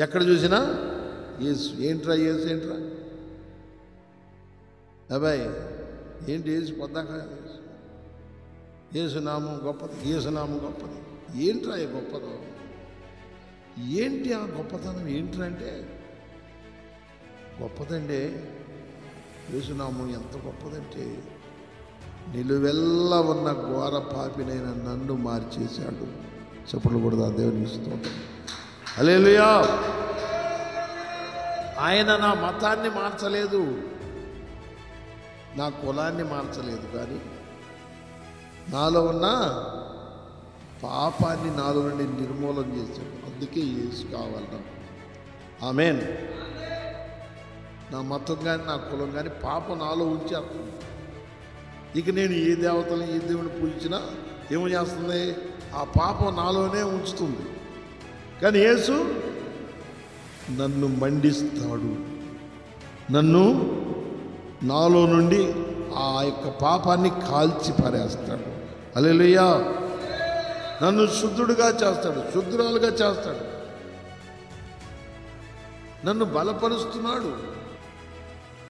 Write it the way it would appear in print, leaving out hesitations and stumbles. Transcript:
ఎక్కడ చూసినా యేసు. ఏంట్రా యేసు, ఏంట్రా అబ్బాయి, ఏంటి యేసు పొద్దాక యేసునామం గొప్పది, యేసునామం గొప్పది. ఏంట్రా ఈ గొప్పదో, ఏంటి ఆ గొప్పతనం ఏంట్రా అంటే, గొప్పదండి యేసునామం. ఎంత గొప్పదంటే నిలువెల్ల ఉన్న ఘోర పాపినైన నన్ను మార్చేశాడు. చెప్పులు కూడా దేవుని స్తోత్రం. హల్లెలూయా. ఆయన నా మతాన్ని మార్చలేదు, నా కులాన్ని మార్చలేదు, కానీ నాలో ఉన్న పాపాన్ని నాలో నుండి నిర్మూలన చేశాడు. అందుకే యేసు కావాలి. ఆమేన్. నా మతం కానీ నా కులం కానీ పాపం నాలో ఉంచేస్తుంది. ఇక నేను ఏ దేవతలు ఏ దేవుని పూజించినా ఏమో చేస్తుంది, ఆ పాపం నాలోనే ఉంచుతుంది. కానీ యేసు నన్ను మండిస్తాడు, నన్ను నాలో నుండి ఆ యొక్క పాపాన్ని కాల్చి పారేస్తాడు. హల్లెలూయా. నన్ను శుద్ధుడుగా చేస్తాడు, శుద్ధురాలుగా చేస్తాడు, నన్ను బలపరుస్తున్నాడు.